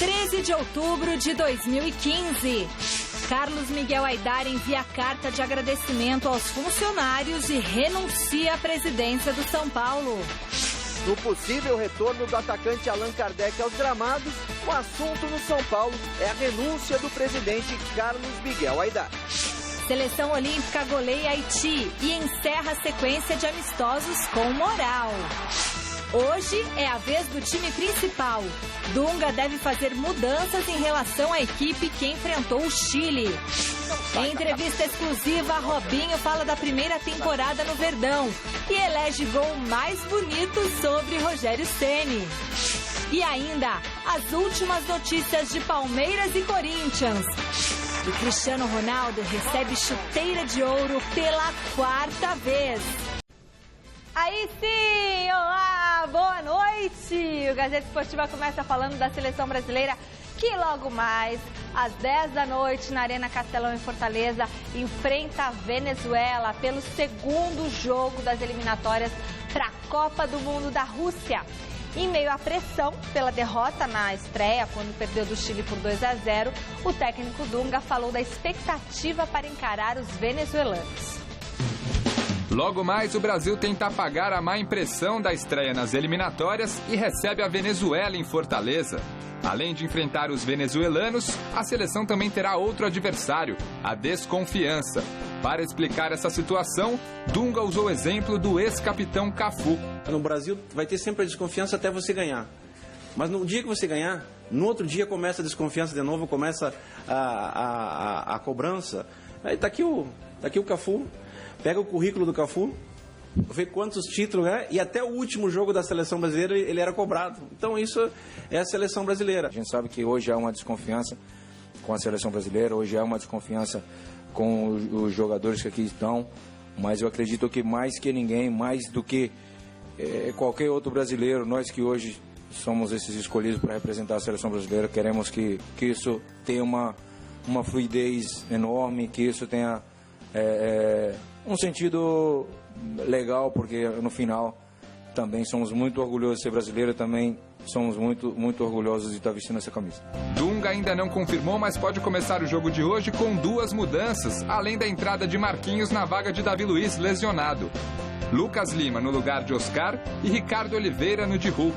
13 de outubro de 2015. Carlos Miguel Aidar envia carta de agradecimento aos funcionários e renuncia à presidência do São Paulo. No possível retorno do atacante Allan Kardec aos gramados, o assunto no São Paulo é a renúncia do presidente Carlos Miguel Aidar. Seleção Olímpica goleia Haiti e encerra a sequência de amistosos com moral. Hoje é a vez do time principal. Dunga deve fazer mudanças em relação à equipe que enfrentou o Chile. Em entrevista exclusiva, Robinho fala da primeira temporada no Verdão e elege gol mais bonito sobre Rogério Ceni. E ainda, as últimas notícias de Palmeiras e Corinthians. E Cristiano Ronaldo recebe chuteira de ouro pela 4ª vez. Aí sim! Olá, boa noite! O Gazeta Esportiva começa falando da seleção brasileira que logo mais, às 10 da noite, na Arena Castelão em Fortaleza, enfrenta a Venezuela pelo segundo jogo das eliminatórias para a Copa do Mundo da Rússia. Em meio à pressão pela derrota na estreia, quando perdeu do Chile por 2-0, o técnico Dunga falou da expectativa para encarar os venezuelanos. Logo mais, o Brasil tenta apagar a má impressão da estreia nas eliminatórias e recebe a Venezuela em Fortaleza. Além de enfrentar os venezuelanos, a seleção também terá outro adversário, a desconfiança. Para explicar essa situação, Dunga usou o exemplo do ex-capitão Cafu. No Brasil vai ter sempre a desconfiança até você ganhar. Mas no dia que você ganhar, no outro dia começa a desconfiança de novo, começa a cobrança. Aí tá aqui o Cafu. Pega o currículo do Cafu, vê quantos títulos é, e até o último jogo da seleção brasileira ele era cobrado. Então isso é a seleção brasileira. A gente sabe que hoje há uma desconfiança com a seleção brasileira, hoje há uma desconfiança com os jogadores que aqui estão, mas eu acredito que mais que ninguém, mais do que qualquer outro brasileiro, nós que hoje somos esses escolhidos para representar a seleção brasileira, queremos que isso tenha uma fluidez enorme, que isso tenha um sentido legal, porque no final também somos muito orgulhosos de ser brasileiro, também somos muito orgulhosos de estar vestindo essa camisa. Dunga ainda não confirmou, mas pode começar o jogo de hoje com 2 mudanças, além da entrada de Marquinhos na vaga de Davi Luiz, lesionado. Lucas Lima no lugar de Oscar e Ricardo Oliveira no de Hulk.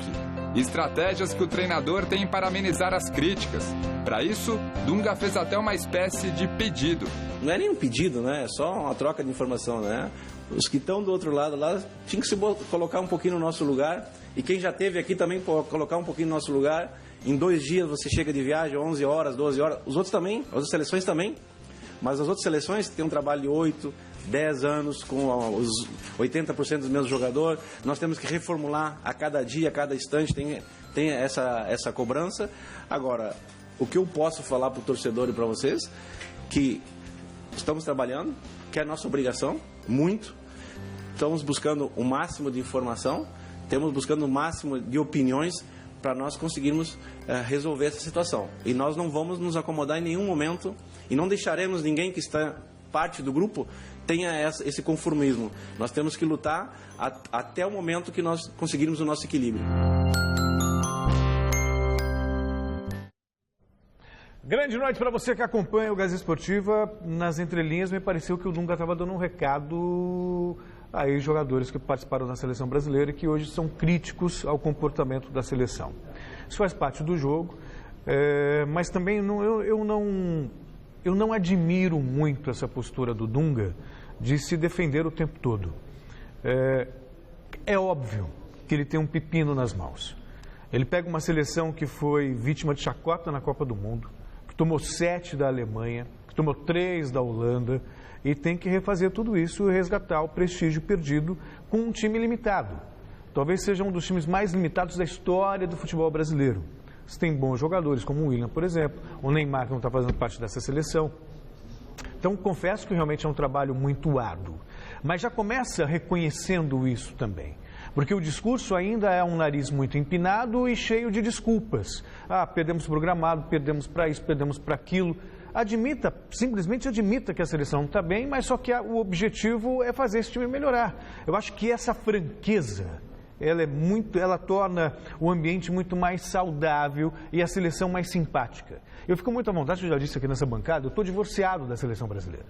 Estratégias que o treinador tem para amenizar as críticas. Para isso, Dunga fez até uma espécie de pedido. Não é nem um pedido, né? É só uma troca de informação, né? Os que estão do outro lado lá tinham que se colocar um pouquinho no nosso lugar. E quem já esteve aqui também pode colocar um pouquinho no nosso lugar. Em 2 dias você chega de viagem, 11 horas, 12 horas. Os outros também, as outras seleções também. Mas as outras seleções têm um trabalho de 8, 10 anos com os 80% dos mesmos jogadores. Nós temos que reformular a cada dia, a cada instante, tem essa cobrança. Agora, o que eu posso falar para o torcedor e para vocês, que estamos trabalhando, que é a nossa obrigação, muito. Estamos buscando o máximo de informação, estamos buscando o máximo de opiniões para nós conseguirmos resolver essa situação. E nós não vamos nos acomodar em nenhum momento e não deixaremos ninguém que está parte do grupo tenha esse conformismo. Nós temos que lutar até o momento que nós conseguirmos o nosso equilíbrio. Grande noite para você que acompanha o Gazeta Esportiva. Nas entrelinhas, me pareceu que o Dunga estava dando um recado a ex-jogadores que participaram da seleção brasileira e que hoje são críticos ao comportamento da seleção. Isso faz parte do jogo, mas também eu não admiro muito essa postura do Dunga de se defender o tempo todo. É óbvio que ele tem um pepino nas mãos. Ele pega uma seleção que foi vítima de chacota na Copa do Mundo, que tomou 7 da Alemanha, que tomou 3 da Holanda, e tem que refazer tudo isso e resgatar o prestígio perdido com um time limitado. Talvez seja um dos times mais limitados da história do futebol brasileiro. Você tem bons jogadores, como o William, por exemplo, o Neymar, que não está fazendo parte dessa seleção. Então, confesso que realmente é um trabalho muito árduo. Mas já começa reconhecendo isso também. Porque o discurso ainda é um nariz muito empinado e cheio de desculpas. Perdemos para o gramado, perdemos para isso, perdemos para aquilo. Simplesmente admita que a seleção não está bem, mas só que o objetivo é fazer esse time melhorar. Eu acho que essa franqueza Ela torna o ambiente muito mais saudável e a seleção mais simpática. Eu fico muito à vontade, eu já disse aqui nessa bancada, eu estou divorciado da seleção brasileira.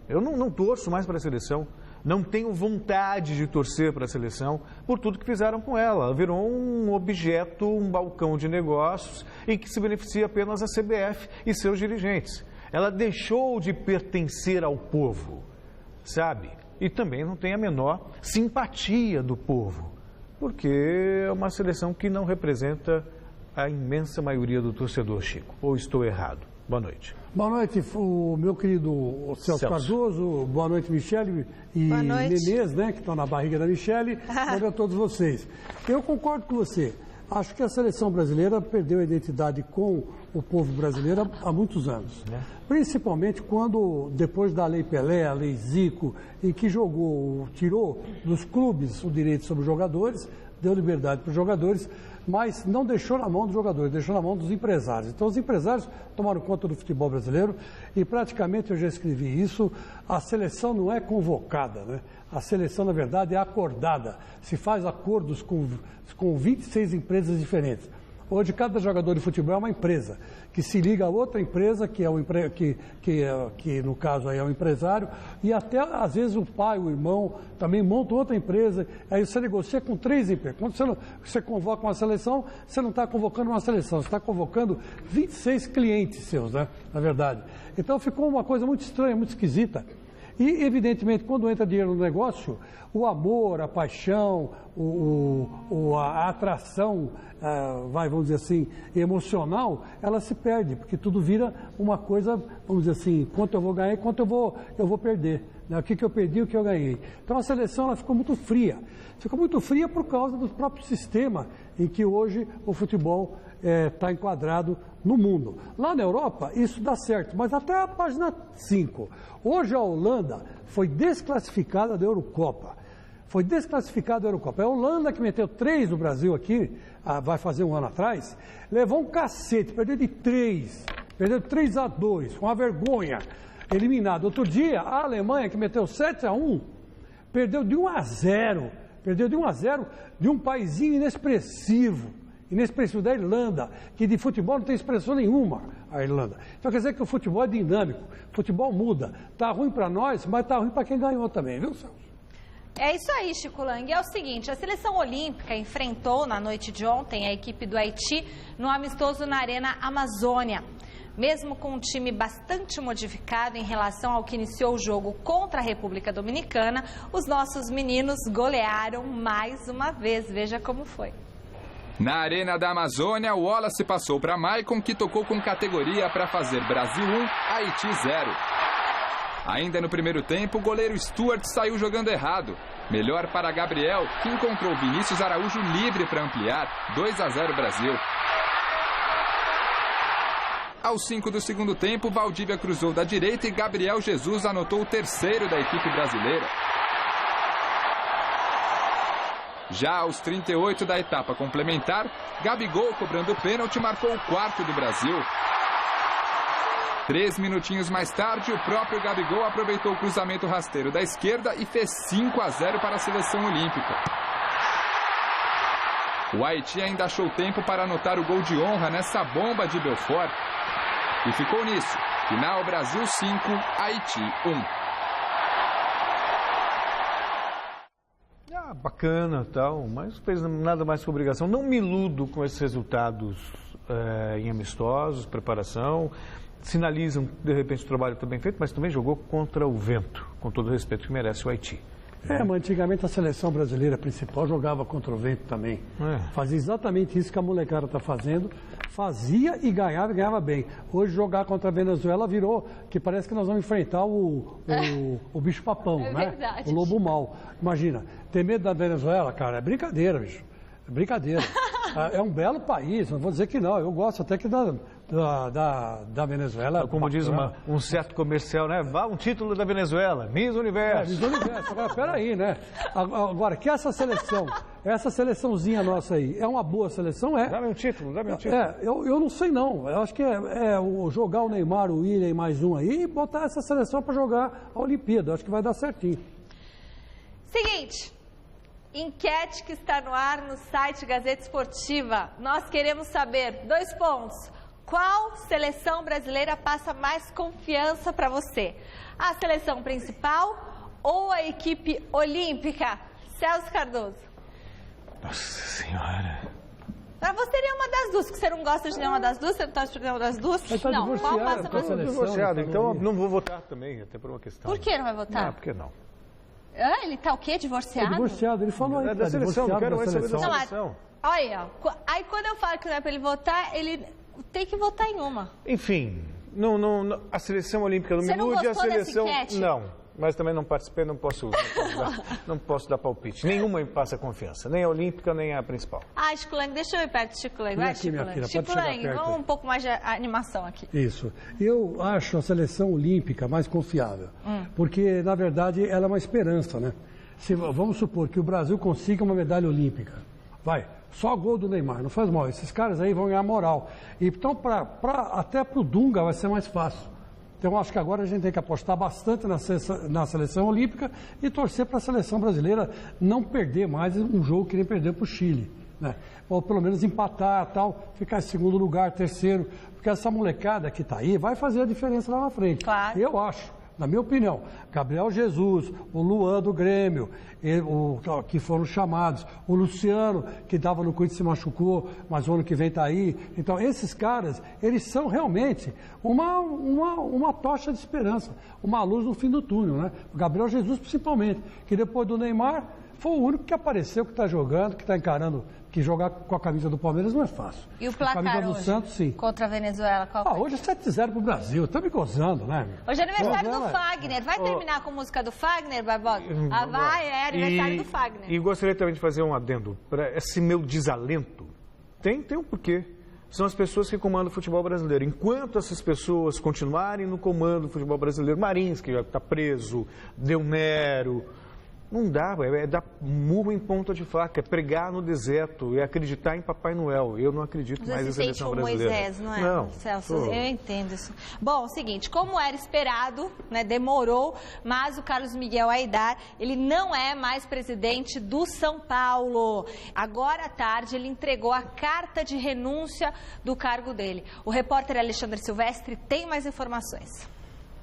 Eu não torço mais para a seleção, não tenho vontade de torcer para a seleção por tudo que fizeram com ela. Ela virou um objeto, um balcão de negócios em que se beneficia apenas a CBF e seus dirigentes. Ela deixou de pertencer ao povo, sabe? E também não tem a menor simpatia do povo, porque é uma seleção que não representa a imensa maioria do torcedor, Chico. Ou estou errado? Boa noite. Boa noite, o meu querido Celso Cardoso. Boa noite, Michele e Menezes, né, que estão na barriga da Michele. Boa noite a todos vocês. Eu concordo com você. Acho que a seleção brasileira perdeu a identidade com o povo brasileiro há muitos anos. Principalmente quando, depois da Lei Pelé, a Lei Zico, em que tirou dos clubes o direito sobre os jogadores, deu liberdade para os jogadores, mas não deixou na mão dos jogadores, deixou na mão dos empresários. Então, os empresários tomaram conta do futebol brasileiro e, praticamente, eu já escrevi isso, a seleção não é convocada, né? A seleção, na verdade, é acordada. Se faz acordos com 26 empresas diferentes. Hoje, cada jogador de futebol é uma empresa, que se liga a outra empresa, que no caso aí é o empresário, e até, às vezes, o pai, o irmão, também monta outra empresa, aí você negocia com 3 empresas. Quando você convoca uma seleção, você não está convocando uma seleção, você está convocando 26 clientes seus, né? Na verdade. Então, ficou uma coisa muito estranha, muito esquisita. E, evidentemente, quando entra dinheiro no negócio, o amor, a paixão, a atração, vamos dizer assim, emocional, ela se perde, porque tudo vira uma coisa, vamos dizer assim, quanto eu vou ganhar e quanto eu vou perder. Né? O que eu perdi e o que eu ganhei. Então, a seleção ela ficou muito fria. Ficou muito fria por causa do próprio sistema em que hoje o futebol está enquadrado no mundo. Lá na Europa, isso dá certo, mas até a página 5. Hoje a Holanda foi desclassificada da Eurocopa. Foi desclassificada da Eurocopa. É a Holanda que meteu 3 no Brasil aqui, vai fazer um ano atrás, levou um cacete, perdeu de 3, perdeu 3-2, com uma vergonha, eliminado. Outro dia, a Alemanha, que meteu 7-1, perdeu de 1-0, de um paizinho inexpressivo da Irlanda, que de futebol não tem expressão nenhuma, a Irlanda. Então quer dizer que o futebol é dinâmico, o futebol muda. Está ruim para nós, mas está ruim para quem ganhou também, viu, Celso? É isso aí, Chico Lang. É o seguinte, a seleção olímpica enfrentou na noite de ontem a equipe do Haiti no amistoso na Arena Amazônia. Mesmo com um time bastante modificado em relação ao que iniciou o jogo contra a República Dominicana, os nossos meninos golearam mais uma vez. Veja como foi. Na Arena da Amazônia, o Wallace passou para Maicon, que tocou com categoria para fazer Brasil 1, Haiti 0. Ainda no primeiro tempo, o goleiro Stuart saiu jogando errado. Melhor para Gabriel, que encontrou Vinícius Araújo livre para ampliar. 2-0 Brasil. Aos 5 do segundo tempo, Valdívia cruzou da direita e Gabriel Jesus anotou o terceiro da equipe brasileira. Já aos 38 da etapa complementar, Gabigol, cobrando o pênalti, marcou o quarto do Brasil. 3 minutinhos mais tarde, o próprio Gabigol aproveitou o cruzamento rasteiro da esquerda e fez 5-0 para a seleção olímpica. O Haiti ainda achou tempo para anotar o gol de honra nessa bomba de Belfort. E ficou nisso. Final Brasil 5, Haiti 1. Bacana tal, mas fez nada mais que obrigação. Não me iludo com esses resultados em amistosos, preparação. Sinalizam, de repente, o trabalho está bem feito, mas também jogou contra o vento, com todo o respeito que merece o Haiti. Mas antigamente a seleção brasileira principal jogava contra o vento também. Fazia exatamente isso que a molecada está fazendo. Fazia e ganhava bem. Hoje jogar contra a Venezuela virou que parece que nós vamos enfrentar o bicho-papão, né? Verdade. O lobo mau. Imagina, ter medo da Venezuela, cara, é brincadeira, bicho. É brincadeira. É um belo país, não vou dizer que não. Eu gosto até que da Venezuela. Como diz um certo comercial, né? Vá um título da Venezuela, Miss Universo. Miss Universo. Agora, peraí, né? Agora, que essa seleçãozinha nossa aí, é uma boa seleção, Dá-me um título. Eu não sei não. Eu acho que jogar o Neymar, o William e mais um aí e botar essa seleção para jogar a Olimpíada. Eu acho que vai dar certinho. Seguinte, Enquete que está no ar no site Gazeta Esportiva. Nós queremos saber, 2 pontos. Qual seleção brasileira passa mais confiança para você? A seleção principal ou a equipe olímpica? Celso Cardoso. Nossa Senhora. Pra você nenhuma das duas, porque você não gosta de nenhuma das duas, você não torce por nenhuma das duas. Mas tá não, qual passa mais confiança? Divorciado, então não vou votar também, até por uma questão. Por que não vai votar? Não, por que não? Ah, ele tá o quê? Divorciado? É divorciado, ele falou aí. É da seleção, não quero mais saber da Não, seleção. olha, aí quando eu falo que não é pra ele votar, ele tem que votar em uma. Enfim, a seleção olímpica não me Você não ilude, a gostou dessa seleção... enquete? Não, mas também não participei, não posso dar palpite. Nenhuma me passa confiança, nem a olímpica, nem a principal. Ah, Chico Lang, deixa eu ir perto do Chico Lang. Vai, aqui, Chico minha Lang. filha, Chico pode chegar Lang, perto vamos aí. um pouco mais de animação aqui. Isso. Eu acho a seleção olímpica mais confiável, porque, na verdade, ela é uma esperança, né? Vamos supor que o Brasil consiga uma medalha olímpica. Vai, só gol do Neymar, não faz mal. Esses caras aí vão ganhar moral. Então, até para o Dunga vai ser mais fácil. Então, acho que agora a gente tem que apostar bastante na seleção olímpica e torcer para a seleção brasileira não perder mais um jogo que nem perdeu para o Chile. Né? Ou pelo menos empatar, tal, ficar em segundo lugar, terceiro. Porque essa molecada que está aí vai fazer a diferença lá na frente. Claro. Eu acho. Na minha opinião, Gabriel Jesus, o Luan do Grêmio, que foram chamados, o Luciano, que estava no Corinthians, se machucou, mas o ano que vem está aí. Então, esses caras, eles são realmente uma tocha de esperança, uma luz no fim do túnel, né? O Gabriel Jesus, principalmente, que depois do Neymar, foi o único que apareceu, que está jogando, que está encarando, que jogar com a camisa do Palmeiras não é fácil. E o placar a camisa do hoje, Santos, sim. contra a Venezuela, qual foi? Hoje é 7-0 pro Brasil, tá me gozando, né? Hoje é aniversário do Venezuela. Fagner. Vai terminar com música do Fagner, Barbosa? Ah, vai, é aniversário do Fagner. E gostaria também de fazer um adendo. Para esse meu desalento, tem um porquê. São as pessoas que comandam o futebol brasileiro. Enquanto essas pessoas continuarem no comando do futebol brasileiro, Marins, que já está preso, Del Nero... Não dá, é dar murro em ponta de faca, é pregar no deserto, é acreditar em Papai Noel. Eu não acredito mais na seleção brasileira. Moisés, não é, não, Celso? Eu entendo isso. Bom, o seguinte, como era esperado, né, demorou, mas o Carlos Miguel Aidar, ele não é mais presidente do São Paulo. Agora à tarde, ele entregou a carta de renúncia do cargo dele. O repórter Alexandre Silvestre tem mais informações.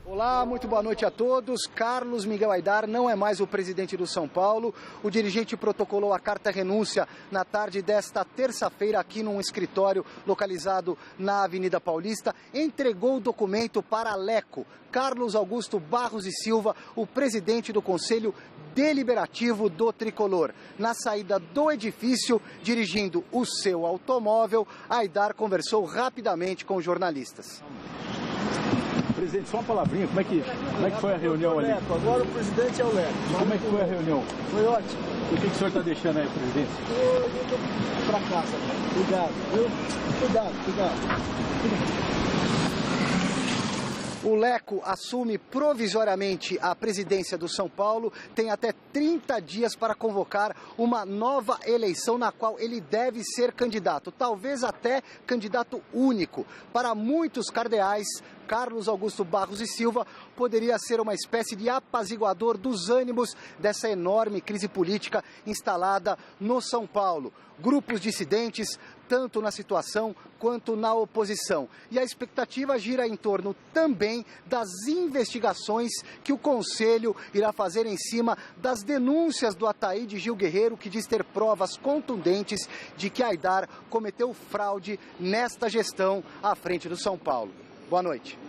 Olá, muito boa noite a todos. Carlos Miguel Aidar não é mais o presidente do São Paulo. O dirigente protocolou a carta-renúncia na tarde desta terça-feira aqui num escritório localizado na Avenida Paulista. Entregou o documento para Leco, Carlos Augusto Barros e Silva, o presidente do Conselho Deliberativo do Tricolor. Na saída do edifício, dirigindo o seu automóvel, Aidar conversou rapidamente com jornalistas. Presidente, só uma palavrinha, como é que foi a reunião ali? Agora o presidente é o Leco. Como é que foi a reunião? Foi ótimo. O que o senhor está deixando aí, presidente? Eu tô pra casa. Cuidado, viu? Cuidado. O Leco assume provisoriamente a presidência do São Paulo, tem até 30 dias para convocar uma nova eleição na qual ele deve ser candidato, talvez até candidato único. Para muitos cardeais, Carlos Augusto Barros e Silva poderia ser uma espécie de apaziguador dos ânimos dessa enorme crise política instalada no São Paulo. Grupos dissidentes, tanto na situação quanto na oposição. E a expectativa gira em torno também das investigações que o Conselho irá fazer em cima das denúncias do Ataíde Gil Guerreiro, que diz ter provas contundentes de que Aidar cometeu fraude nesta gestão à frente do São Paulo. Boa noite.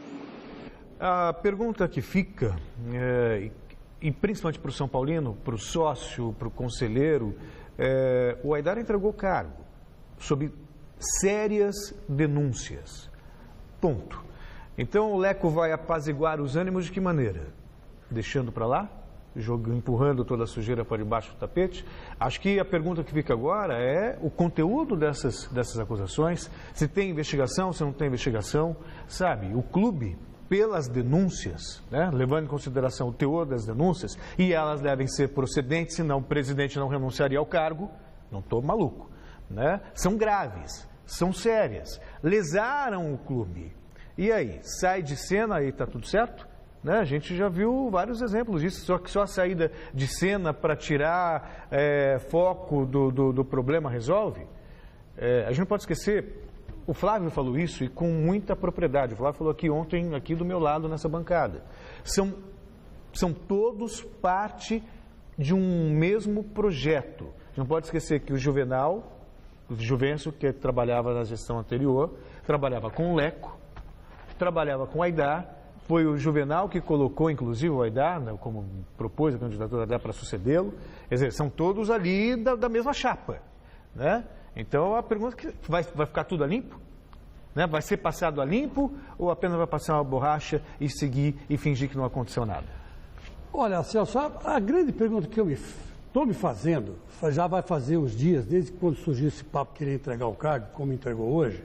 A pergunta que fica, e principalmente para o São Paulino, para o sócio, para o conselheiro, o Aidar entregou cargo sob sérias denúncias. Ponto. Então o Leco vai apaziguar os ânimos de que maneira? Deixando para lá? Empurrando toda a sujeira para debaixo do tapete? Acho que a pergunta que fica agora é o conteúdo dessas acusações, se tem investigação, se não tem investigação, sabe? O clube, pelas denúncias, né, levando em consideração o teor das denúncias, e elas devem ser procedentes, senão o presidente não renunciaria ao cargo, não estou maluco, né? São graves, são sérias, lesaram o clube. E aí, sai de cena e está tudo certo? né? A gente já viu vários exemplos disso, só que só a saída de cena para tirar foco do problema resolve. A gente não pode esquecer, o Flávio falou isso e com muita propriedade. O Flávio falou aqui ontem, aqui do meu lado, nessa bancada. São todos parte de um mesmo projeto. Não pode esquecer que o Juvencio, que trabalhava na gestão anterior, trabalhava com o Leco, trabalhava com o Aidar, foi o Juvenal que colocou, inclusive, o Aidar, né, como propôs a candidatura do Aidar para sucedê-lo. Quer dizer, são todos ali da mesma chapa, né? Então, a pergunta é que vai ficar tudo a limpo? Né? Vai ser passado a limpo ou apenas vai passar uma borracha e seguir e fingir que não aconteceu nada? Olha, Celso, a grande pergunta que eu estou me fazendo, já vai fazer uns dias, desde quando surgiu esse papo de querer entregar o cargo, como entregou hoje.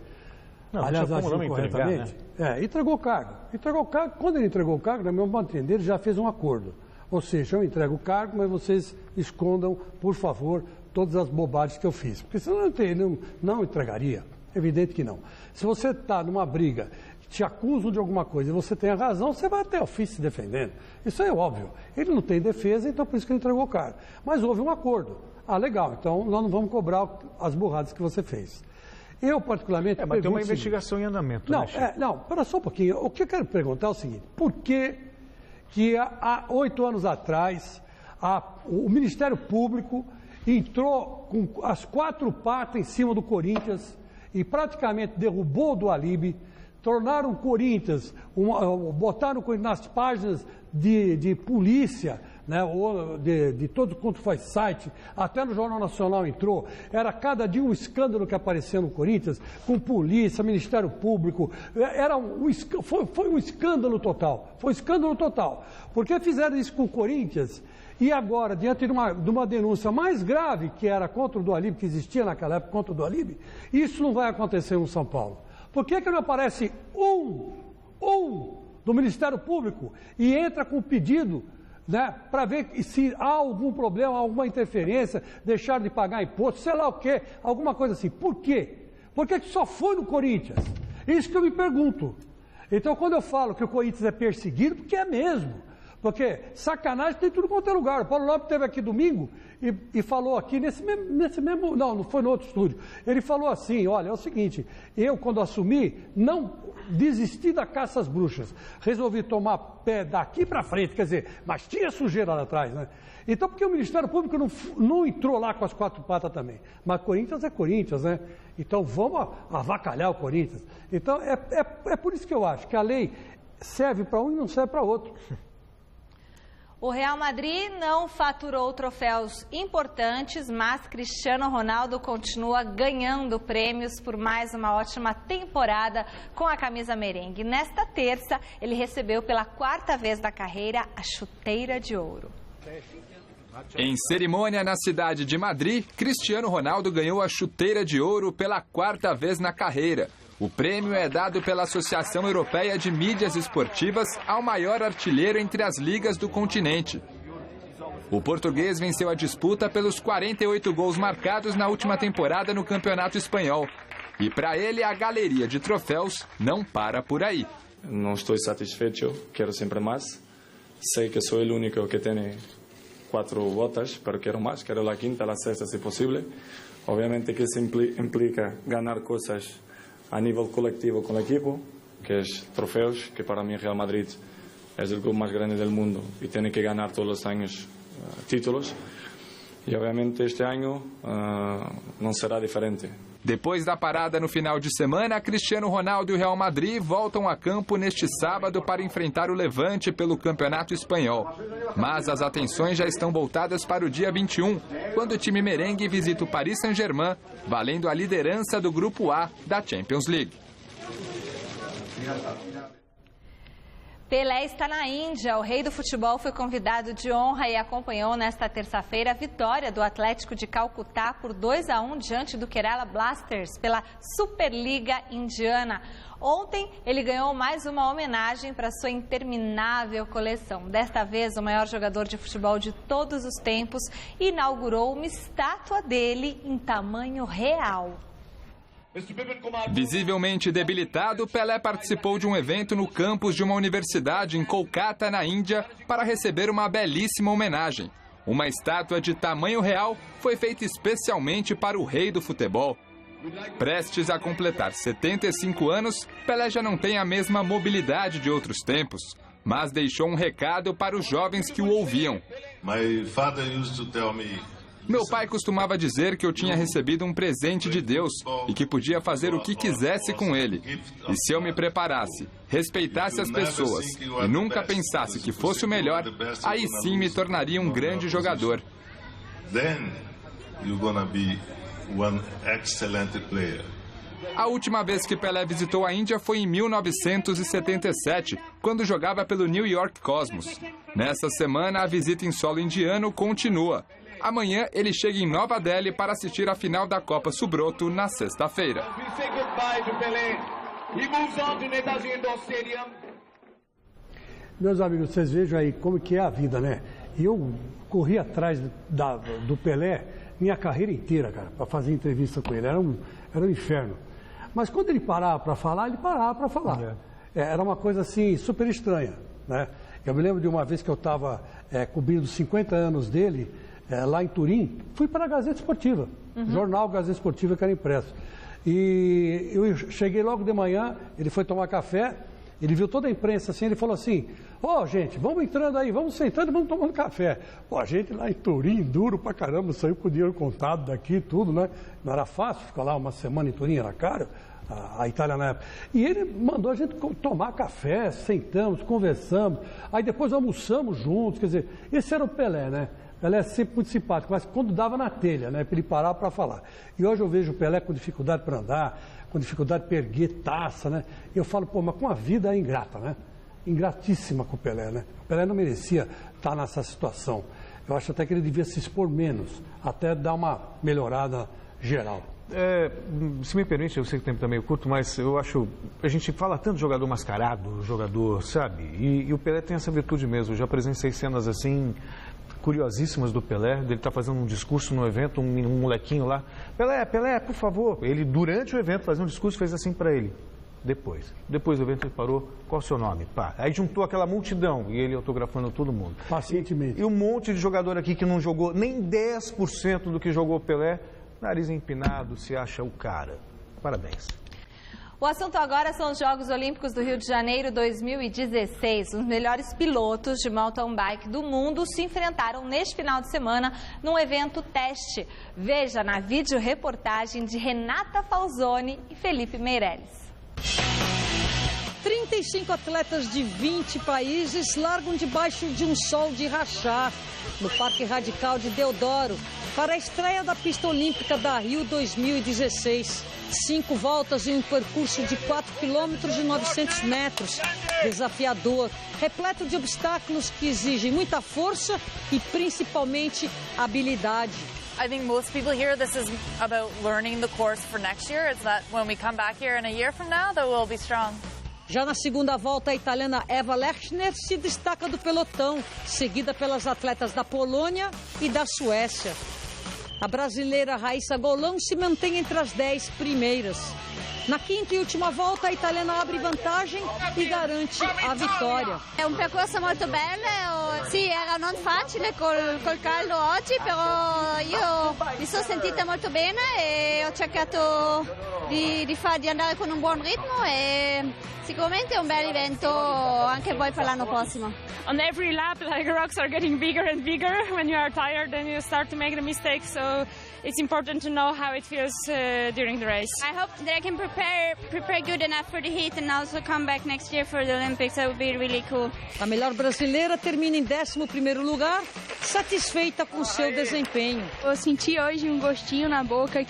Não, aliás, acho corretamente. Né? Entregou o cargo. Entregou o cargo. Quando ele entregou o cargo, na meu modo de entender, ele já fez um acordo. Ou seja, eu entrego o cargo, mas vocês escondam, por favor, todas as bobagens que eu fiz. Porque senão eu não entregaria. Evidente que não. Se você está numa briga, te acusam de alguma coisa e você tem a razão, você vai até o fim se defendendo. Isso é óbvio. Ele não tem defesa, então por isso que ele entregou o cargo. Mas houve um acordo. Ah, legal, então nós não vamos cobrar as burradas que você fez. Eu, particularmente... mas tem uma investigação em andamento, não, né, não, espera só um pouquinho. O que eu quero perguntar é o seguinte, por que há 8 anos atrás o Ministério Público entrou com as 4 patas em cima do Corinthians e praticamente derrubou do Alibe, tornaram o Corinthians, botaram o Corinthians nas páginas de polícia, né, ou de todo quanto faz site, até no Jornal Nacional entrou, era cada dia um escândalo que aparecia no Corinthians, com polícia, Ministério Público, foi um escândalo total, porque fizeram isso com o Corinthians, e agora, diante de uma denúncia mais grave, que era contra o do Alibe, que existia naquela época contra o do Alibe, isso não vai acontecer no São Paulo. Por que não aparece um do Ministério Público e entra com pedido, né, para ver se há algum problema, alguma interferência, deixar de pagar imposto, sei lá o quê, alguma coisa assim. Por quê? Por que só foi no Corinthians? Isso que eu me pergunto. Então, quando eu falo que o Corinthians é perseguido, porque é mesmo. Porque sacanagem tem tudo quanto é lugar. O Paulo Lopes esteve aqui domingo e falou aqui nesse mesmo... Não foi no outro estúdio. Ele falou assim, olha, é o seguinte, eu quando assumi, não desisti da caça às bruxas. Resolvi tomar pé daqui para frente, quer dizer, mas tinha sujeira lá atrás, né? Então, porque o Ministério Público não entrou lá com as 4 patas também. Mas Corinthians é Corinthians, né? Então, vamos avacalhar o Corinthians. Então, é por isso que eu acho que a lei serve para um e não serve para outro. O Real Madrid não faturou troféus importantes, mas Cristiano Ronaldo continua ganhando prêmios por mais uma ótima temporada com a camisa merengue. Nesta terça, ele recebeu pela 4ª vez da carreira a chuteira de ouro. Em cerimônia na cidade de Madrid, Cristiano Ronaldo ganhou a chuteira de ouro pela 4ª vez na carreira. O prêmio é dado pela Associação Europeia de Mídias Esportivas ao maior artilheiro entre as ligas do continente. O português venceu a disputa pelos 48 gols marcados na última temporada no Campeonato Espanhol. E para ele, a galeria de troféus não para por aí. Não estou satisfeito, quero sempre mais. Sei que sou o único que tem 4 botas, mas quero mais, quero a 5ª, a 6ª, se possível. Obviamente que isso implica ganhar coisas a nível colectivo com o equipo, que é troféus, que para mim Real Madrid é o clube mais grande do mundo e tem que ganhar todos os anos títulos. E obviamente este ano não será diferente. Depois da parada no final de semana, Cristiano Ronaldo e o Real Madrid voltam a campo neste sábado para enfrentar o Levante pelo Campeonato Espanhol. Mas as atenções já estão voltadas para o dia 21, quando o time merengue visita o Paris Saint-Germain, valendo a liderança do Grupo A da Champions League. Pelé está na Índia. O rei do futebol foi convidado de honra e acompanhou nesta terça-feira a vitória do Atlético de Calcutá por 2-1 diante do Kerala Blasters pela Superliga Indiana. Ontem, ele ganhou mais uma homenagem para sua interminável coleção. Desta vez, o maior jogador de futebol de todos os tempos inaugurou uma estátua dele em tamanho real. Visivelmente debilitado, Pelé participou de um evento no campus de uma universidade em Kolkata, na Índia, para receber uma belíssima homenagem. Uma estátua de tamanho real foi feita especialmente para o rei do futebol. Prestes a completar 75 anos, Pelé já não tem a mesma mobilidade de outros tempos, mas deixou um recado para os jovens que o ouviam. Meu pai costumava dizer que eu tinha recebido um presente de Deus e que podia fazer o que quisesse com ele. E se eu me preparasse, respeitasse as pessoas e nunca pensasse que fosse o melhor, aí sim me tornaria um grande jogador. A última vez que Pelé visitou a Índia foi em 1977, quando jogava pelo New York Cosmos. Nessa semana, a visita em solo indiano continua. Amanhã, ele chega em Nova Delhi para assistir a final da Copa Subroto na sexta-feira. Meus amigos, vocês vejam aí como que é a vida, né? Eu corri atrás do Pelé minha carreira inteira, cara, para fazer entrevista com ele. Era um inferno. Mas quando ele parava para falar, ele parava para falar. Era uma coisa assim, super estranha, né? Eu me lembro de uma vez que eu estava cobrindo os 50 anos dele, lá em Turim, fui para a Gazeta Esportiva, jornal Gazeta Esportiva que era impresso. E eu cheguei logo de manhã, ele foi tomar café, ele viu toda a imprensa assim, ele falou assim: ó, gente, vamos entrando aí, vamos sentando e vamos tomando café. Pô, a gente lá em Turim, duro pra caramba, saiu com o dinheiro contado daqui, tudo, né? Não era fácil ficar lá uma semana em Turim, era caro, a Itália na época. E ele mandou a gente tomar café, sentamos, conversamos, aí depois almoçamos juntos, quer dizer, esse era o Pelé, né? Pelé é sempre muito simpático, mas quando dava na telha, né, para ele parar para falar. E hoje eu vejo o Pelé com dificuldade para andar, com dificuldade para erguer taça, né? E eu falo, pô, mas com a vida é ingrata, né? Ingratíssima com o Pelé, né? O Pelé não merecia estar nessa situação. Eu acho até que ele devia se expor menos, até dar uma melhorada geral. Se me permite, eu sei que o tempo está meio curto, mas eu acho... A gente fala tanto de jogador mascarado, jogador, sabe? E o Pelé tem essa virtude mesmo. Eu já presenciei cenas assim... curiosíssimas do Pelé, dele estar fazendo um discurso no evento, um molequinho lá, Pelé, por favor. Ele, durante o evento, fazendo um discurso, fez assim para ele. Depois do evento, ele parou, qual é o seu nome? Pá. Aí juntou aquela multidão e ele autografando todo mundo. Pacientemente. E um monte de jogador aqui que não jogou nem 10% do que jogou o Pelé, nariz empinado, se acha o cara. Parabéns. O assunto agora são os Jogos Olímpicos do Rio de Janeiro 2016. Os melhores pilotos de mountain bike do mundo se enfrentaram neste final de semana num evento teste. Veja na videoreportagem de Renata Falzoni e Felipe Meirelles. 35 atletas de 20 países largam debaixo de um sol de rachar no Parque Radical de Deodoro para a estreia da pista olímpica da Rio 2016. 5 voltas em um percurso de 4 quilômetros e 900 metros. Desafiador, repleto de obstáculos que exigem muita força e principalmente habilidade. I think most people here, this is about learning the course for next year. It's that when we come back here in a year from now, that we'll be strong. Já na segunda volta, a italiana Eva Lechner se destaca do pelotão, seguida pelas atletas da Polônia e da Suécia. A brasileira Raíssa Golão se mantém entre as 10 primeiras. Na quinta e última volta, a italiana abre vantagem e garante a vitória. È un percorso molto bello, sì, era non facile col caldo oggi, però io mi sono sentita molto bene e ho cercato di andare con un buon ritmo e sicuramente è un bel evento anche poi per l'anno prossimo. On every lap, like rocks are getting bigger and bigger. When you are tired, then you start to make the mistakes. So it's important to know how it feels during the race. I hope that I can prepare good enough for the heat and also come back next year for the Olympics. That would be really cool. A melhor brasileira termina em 11º lugar, satisfeita com seu desempenho. Eu senti hoje um gostinho na boca,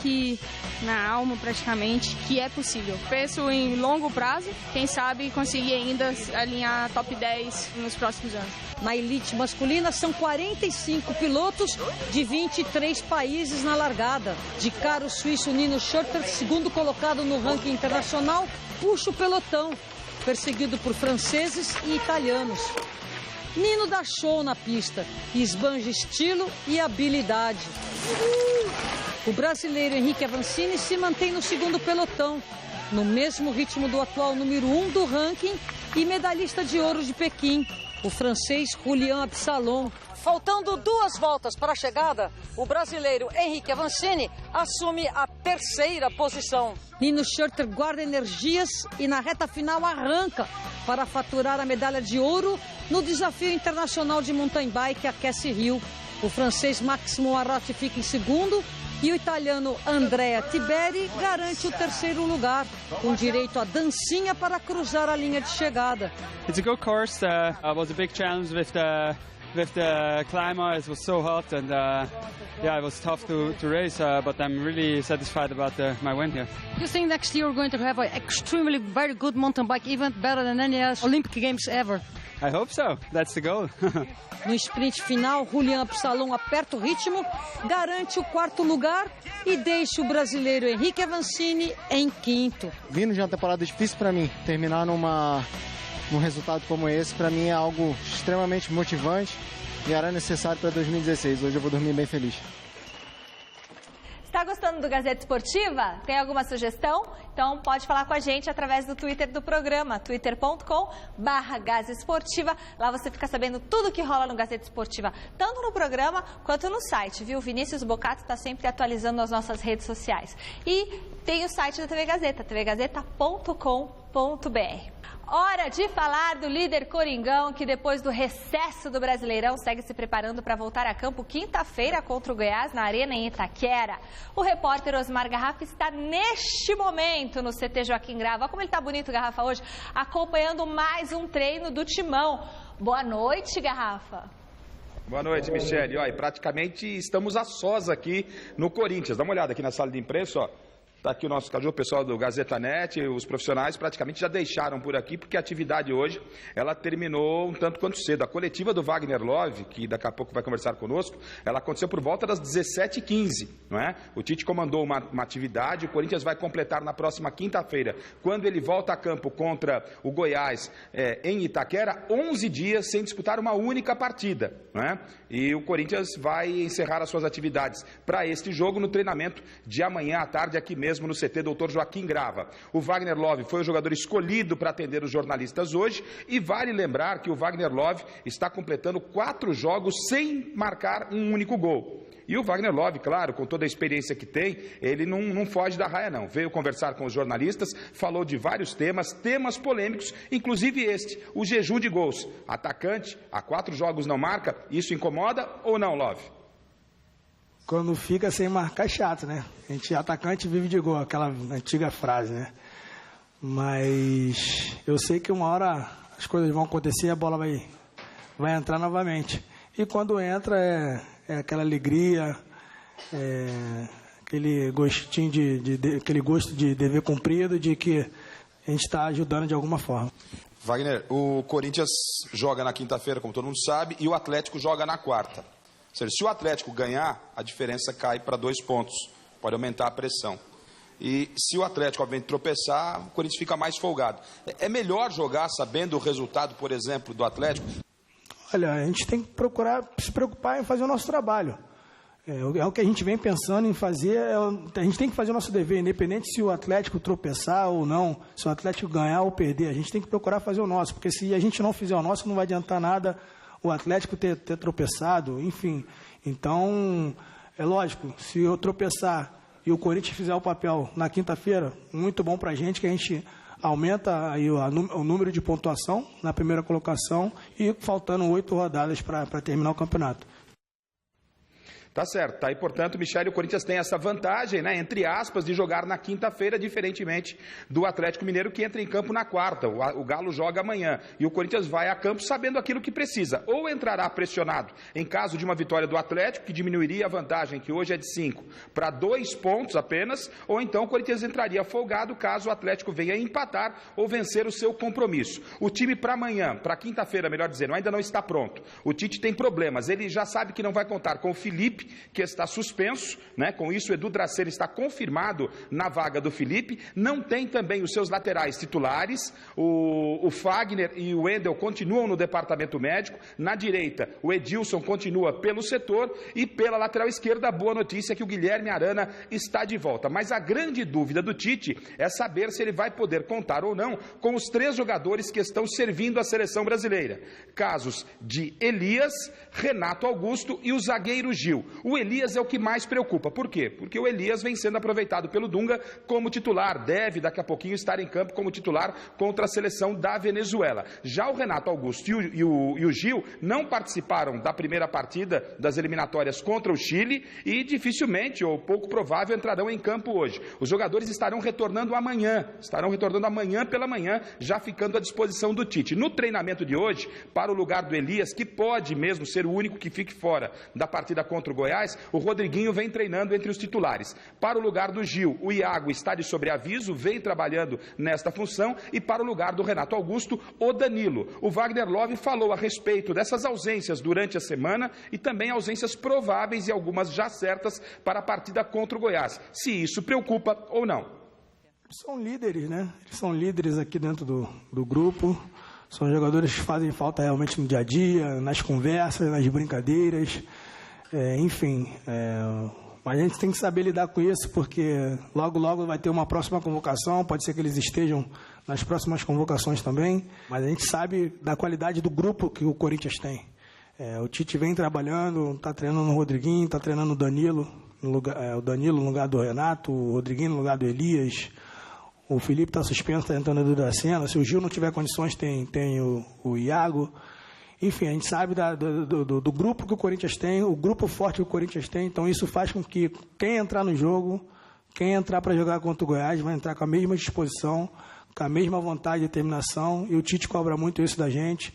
na alma praticamente, que é possível. Penso em longo prazo, quem sabe conseguir ainda alinhar top 10 nos próximos anos. Na elite masculina são 45 pilotos de 23 países na largada. De cara, o suíço Nino Schurter, segundo colocado no ranking internacional, puxa o pelotão, perseguido por franceses e italianos. Nino dá show na pista e esbanja estilo e habilidade. O brasileiro Henrique Avancini se mantém no segundo pelotão, no mesmo ritmo do atual número 1 do ranking e medalhista de ouro de Pequim, o francês Julian Absalon. Faltando 2 voltas para a chegada, o brasileiro Henrique Avancini assume a 3ª posição. Nino Schurter guarda energias e na reta final arranca para faturar a medalha de ouro no desafio internacional de mountain bike Aquece Rio. O francês Maximo Arrotti fica em segundo e o italiano Andrea Tiberi garante o 3º lugar, com direito a dancinha para cruzar a linha de chegada. It's a good course. Was a big challenge with the climber. It was so hot and yeah, it was tough to race, but I'm really satisfied about my win here. You think next year we're going to have an extremely very good mountain bike event, better than any Olympic Games ever? I hope so. That's the goal. No sprint final, Julian Absalon aperta o ritmo, garante o 4º lugar e deixa o brasileiro Henrique Avancini em 5º. Vindo de uma temporada difícil para mim, terminar num resultado como esse, para mim é algo extremamente motivante e era necessário para 2016. Hoje eu vou dormir bem feliz. Está gostando do Gazeta Esportiva? Tem alguma sugestão? Então pode falar com a gente através do Twitter do programa, twitter.com/Gazesportiva. Lá você fica sabendo tudo que rola no Gazeta Esportiva, tanto no programa quanto no site, viu? Vinícius Bocato está sempre atualizando as nossas redes sociais. E tem o site da TV Gazeta, tvgazeta.com.br. Hora de falar do líder Coringão, que depois do recesso do Brasileirão segue se preparando para voltar a campo quinta-feira contra o Goiás na Arena em Itaquera. O repórter Osmar Garrafa está neste momento no CT Joaquim Grava. Olha como ele está bonito, Garrafa, hoje, acompanhando mais um treino do Timão. Boa noite, Garrafa. Boa noite, Michele. E praticamente estamos a sós aqui no Corinthians. Dá uma olhada aqui na sala de imprensa, ó. Está aqui o nosso caju, o pessoal do Gazeta Net, os profissionais praticamente já deixaram por aqui, porque a atividade hoje, ela terminou um tanto quanto cedo. A coletiva do Wagner Love, que daqui a pouco vai conversar conosco, ela aconteceu por volta das 17h15, não é? O Tite comandou uma atividade, o Corinthians vai completar na próxima quinta-feira, quando ele volta a campo contra o Goiás em Itaquera, 11 dias sem disputar uma única partida, não é? E o Corinthians vai encerrar as suas atividades para este jogo no treinamento de amanhã à tarde aqui mesmo no CT Dr. Joaquim Grava. O Wagner Love foi o jogador escolhido para atender os jornalistas hoje e vale lembrar que o Wagner Love está completando 4 jogos sem marcar um único gol. E o Wagner Love, claro, com toda a experiência que tem, ele não foge da raia não. Veio conversar com os jornalistas, falou de vários temas polêmicos, inclusive este, o jejum de gols. Atacante, há 4 jogos não marca, isso incomoda ou não, Love? Quando fica sem marcar é chato, né? A gente, atacante, vive de gol, aquela antiga frase, né? Mas eu sei que uma hora as coisas vão acontecer e a bola vai entrar novamente. E quando entra é aquela alegria, aquele gostinho aquele gosto de dever cumprido, de que a gente está ajudando de alguma forma. Wagner, o Corinthians joga na quinta-feira, como todo mundo sabe, e o Atlético joga na quarta. Ou seja, se o Atlético ganhar, a diferença cai para 2 pontos. Pode aumentar a pressão. E se o Atlético, obviamente, tropeçar, o Corinthians fica mais folgado. É melhor jogar sabendo o resultado, por exemplo, do Atlético? Olha, a gente tem que procurar se preocupar em fazer o nosso trabalho. É o que a gente vem pensando em fazer. A gente tem que fazer o nosso dever, independente se o Atlético tropeçar ou não, se o Atlético ganhar ou perder. A gente tem que procurar fazer o nosso, porque se a gente não fizer o nosso, não vai adiantar nada o Atlético ter tropeçado, enfim. Então, é lógico, se eu tropeçar e o Corinthians fizer o papel na quinta-feira, muito bom para a gente, que a gente aumenta aí o número de pontuação na primeira colocação e faltando 8 rodadas para terminar o campeonato. Tá certo, tá aí, portanto, Michele, o Corinthians tem essa vantagem, né, entre aspas, de jogar na quinta-feira, diferentemente do Atlético Mineiro, que entra em campo na quarta. O Galo joga amanhã e o Corinthians vai a campo sabendo aquilo que precisa. Ou entrará pressionado em caso de uma vitória do Atlético, que diminuiria a vantagem, que hoje é de 5, para 2 pontos apenas, ou então o Corinthians entraria folgado caso o Atlético venha empatar ou vencer o seu compromisso. O time para amanhã, para quinta-feira, melhor dizendo, ainda não está pronto. O Tite tem problemas, ele já sabe que não vai contar com o Felipe Felipe, que está suspenso, né? Com isso, o Edu Dracena está confirmado na vaga do Felipe. Não tem também os seus laterais titulares. O Fagner e o Wendel continuam no departamento médico. Na direita, o Edilson continua pelo setor. E pela lateral esquerda, a boa notícia é que o Guilherme Arana está de volta. Mas a grande dúvida do Tite é saber se ele vai poder contar ou não com os 3 jogadores que estão servindo a seleção brasileira. Casos de Elias, Renato Augusto e o zagueiro Gil. O Elias é o que mais preocupa. Por quê? Porque o Elias vem sendo aproveitado pelo Dunga como titular. Deve, daqui a pouquinho, estar em campo como titular contra a seleção da Venezuela. Já o Renato Augusto e o Gil não participaram da primeira partida das eliminatórias contra o Chile e dificilmente, ou pouco provável, entrarão em campo hoje. Os jogadores estarão retornando amanhã pela manhã, já ficando à disposição do Tite. No treinamento de hoje, para o lugar do Elias, que pode mesmo ser o único que fique fora da partida contra o Goiás, o Rodriguinho vem treinando entre os titulares. Para o lugar do Gil, o Iago está de sobreaviso, vem trabalhando nesta função, e para o lugar do Renato Augusto, o Danilo. O Wagner Love falou a respeito dessas ausências durante a semana e também ausências prováveis e algumas já certas para a partida contra o Goiás. Se isso preocupa ou não. São líderes, né? Eles são líderes aqui dentro do grupo. São jogadores que fazem falta realmente no dia a dia, nas conversas, nas brincadeiras. Mas a gente tem que saber lidar com isso, porque logo vai ter uma próxima convocação. Pode ser que eles estejam nas próximas convocações também. Mas a gente sabe da qualidade do grupo que o Corinthians tem. O Tite vem trabalhando, está treinando o Rodriguinho, está treinando o Danilo no lugar do Renato, o Rodriguinho no lugar do Elias. O Felipe está suspenso, está entrando no Edu Dracena. Se o Gil não tiver condições, tem o Iago. Enfim, a gente sabe do grupo que o Corinthians tem, o grupo forte que o Corinthians tem. Então, isso faz com que quem entrar no jogo, quem entrar para jogar contra o Goiás, vai entrar com a mesma disposição, com a mesma vontade e determinação. E o Tite cobra muito isso da gente.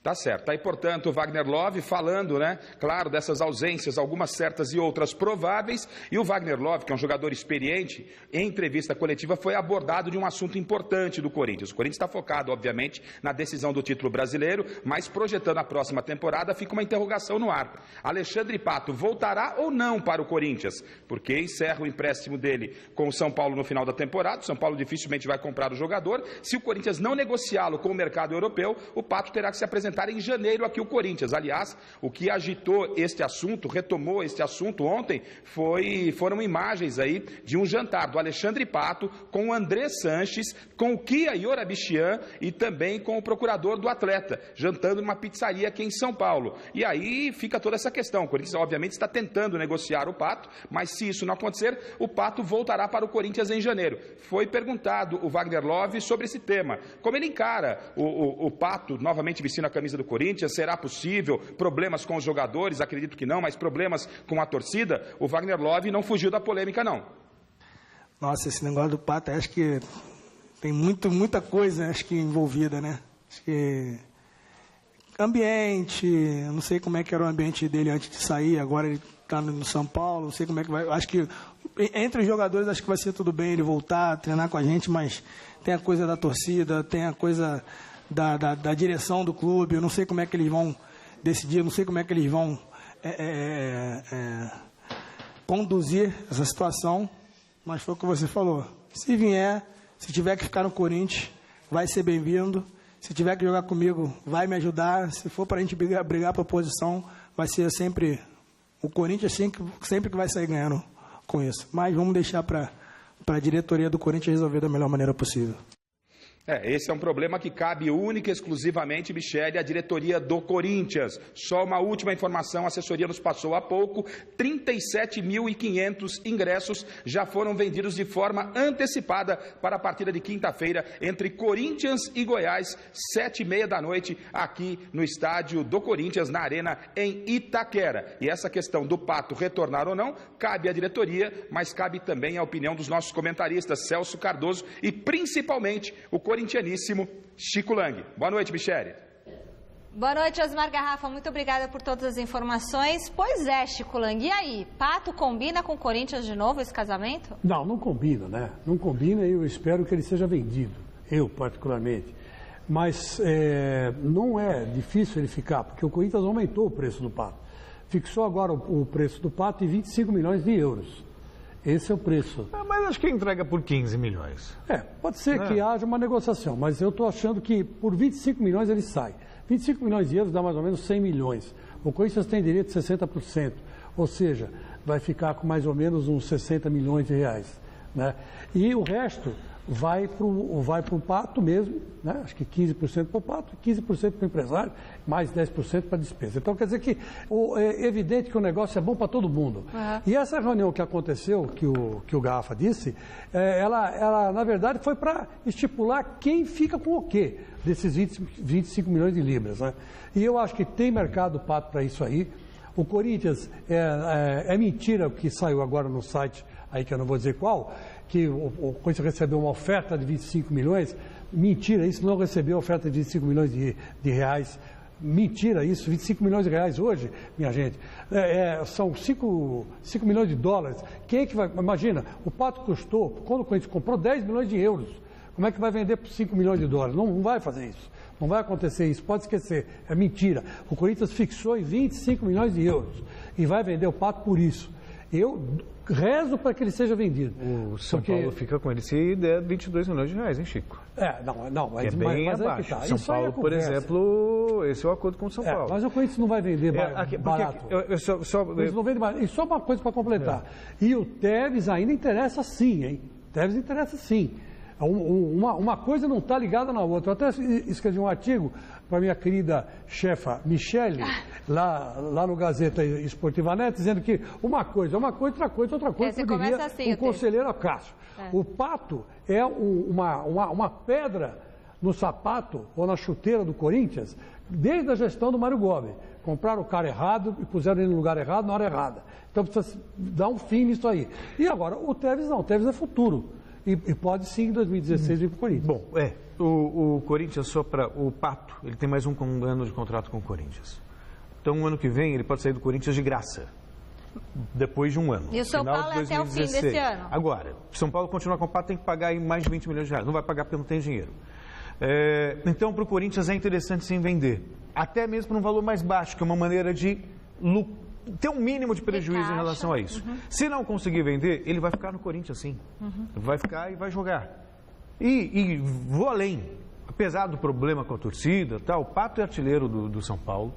Tá certo. Tá aí, portanto, o Wagner Love falando, né, claro, dessas ausências, algumas certas e outras prováveis. E o Wagner Love, que é um jogador experiente, em entrevista coletiva foi abordado de um assunto importante do Corinthians. O Corinthians está focado, obviamente, na decisão do título brasileiro, mas projetando a próxima temporada, fica uma interrogação no ar. Alexandre Pato voltará ou não para o Corinthians? Porque encerra o empréstimo dele com o São Paulo no final da temporada. O São Paulo dificilmente vai comprar o jogador. Se o Corinthians não negociá-lo com o mercado europeu, o Pato terá que se apresentar em janeiro aqui o Corinthians. Aliás, o que agitou este assunto, retomou este assunto ontem, foram imagens aí de um jantar do Alexandre Pato com o André Sanches, com o Kia Iorabichian e também com o procurador do atleta, jantando numa pizzaria aqui em São Paulo. E aí fica toda essa questão. O Corinthians, obviamente, está tentando negociar o Pato, mas se isso não acontecer, o Pato voltará para o Corinthians em janeiro. Foi perguntado o Wagner Love sobre esse tema. Como ele encara o Pato novamente vestindo a camisa do Corinthians? Será possível? Problemas com os jogadores? Acredito que não, mas problemas com a torcida? O Wagner Love não fugiu da polêmica, não. Nossa, esse negócio do Pato, acho que tem muita coisa, acho que envolvida, né? Acho que ambiente, não sei como é que era o ambiente dele antes de sair, agora ele está no São Paulo, não sei como é que vai. Acho que entre os jogadores acho que vai ser tudo bem ele voltar, treinar com a gente, mas tem a coisa da torcida, tem a coisa da direção do clube, eu não sei como é que eles vão decidir, eu não sei como é que eles vão conduzir essa situação, mas foi o que você falou. Se vier, se tiver que ficar no Corinthians, vai ser bem-vindo. Se tiver que jogar comigo, vai me ajudar. Se for para a gente brigar por posição, vai ser sempre o Corinthians sempre que vai sair ganhando com isso. Mas vamos deixar para a diretoria do Corinthians resolver da melhor maneira possível. Esse é um problema que cabe única e exclusivamente, Michele, à diretoria do Corinthians. Só uma última informação, a assessoria nos passou há pouco, 37.500 ingressos já foram vendidos de forma antecipada para a partida de quinta-feira entre Corinthians e Goiás, 7h30 da noite, aqui no estádio do Corinthians, na Arena, em Itaquera. E essa questão do Pato retornar ou não, cabe à diretoria, mas cabe também à opinião dos nossos comentaristas, Celso Cardoso e principalmente o corintianíssimo Chico Lang. Boa noite, Michele. Boa noite, Osmar Garrafa. Muito obrigada por todas as informações. Pois é, Chico Lang. E aí, Pato combina com o Corinthians de novo esse casamento? Não combina, né? Não combina e eu espero que ele seja vendido. Eu, particularmente. Mas não é difícil ele ficar, porque o Corinthians aumentou o preço do Pato. fixou agora o preço do pato em 25 milhões de euros. Esse é o preço. Mas acho que entrega por 15 milhões. Pode ser que haja uma negociação, mas eu estou achando que por 25 milhões ele sai. 25 milhões de euros dá mais ou menos 100 milhões. O Corinthians tem direito de 60%, ou seja, vai ficar com mais ou menos uns 60 milhões de reais. Né? E o resto vai para o pato mesmo, né? Acho que 15% para o pato, 15% para o empresário, mais 10% para a despesa. Então, quer dizer que é evidente que o negócio é bom para todo mundo. E essa reunião que aconteceu, que o Garrafa disse, ela na verdade, foi para estipular quem fica com o quê desses 25 milhões de libras. Né? E eu acho que tem mercado pato para isso aí. O Corinthians, é mentira o que saiu agora no site, aí que eu não vou dizer qual, que o Corinthians recebeu uma oferta de 25 milhões. Mentira, isso não recebeu oferta de 25 milhões de reais. Mentira isso, 25 milhões de reais hoje, minha gente, são 5 milhões de dólares. Quem é que vai... Imagina, o pato custou, quando o Corinthians comprou, 10 milhões de euros. Como é que vai vender por 5 milhões de dólares? Não vai fazer isso. Não vai acontecer isso, pode esquecer, é mentira. O Corinthians fixou em 25 milhões de euros e vai vender o pato por isso. Eu rezo para que ele seja vendido. O São Paulo fica com ele se der 22 milhões de reais, hein, Chico? Não, é bem abaixo. Tá. São Paulo, por exemplo, esse é o acordo com o São Paulo. Mas o Corinthians não vai vender barato. Não vende barato. E só uma coisa para completar. E o Tevez ainda interessa sim, hein? Tevez interessa sim. Uma coisa não está ligada na outra. Eu até escrevi um artigo para minha querida chefa Michele, lá no Gazeta Esportiva Net, dizendo que uma coisa é uma coisa, outra coisa, eu diria assim, conselheiro Cássio. O pato é uma pedra no sapato ou na chuteira do Corinthians, desde a gestão do Mário Gomes. Compraram o cara errado e puseram ele no lugar errado, na hora errada. Então precisa dar um fim nisso aí. E agora, o Tevez não, o Tevez é futuro. E pode sim em 2016 vir para o Corinthians. Bom, o Corinthians só para o Pato, ele tem mais um ano de contrato com o Corinthians. Então, ano que vem, ele pode sair do Corinthians de graça. Depois de um ano. E o São Paulo é até o fim desse ano. Agora, se São Paulo continuar com o Pato, tem que pagar aí mais de 20 milhões de reais. Não vai pagar porque não tem dinheiro. Então, para o Corinthians é interessante sim vender. Até mesmo por um valor mais baixo, que é uma maneira de ter um mínimo de prejuízo em relação a isso. Se não conseguir vender, ele vai ficar no Corinthians sim. Vai ficar e vai jogar. E vou além. Apesar do problema com a torcida, o Pato é artilheiro do São Paulo.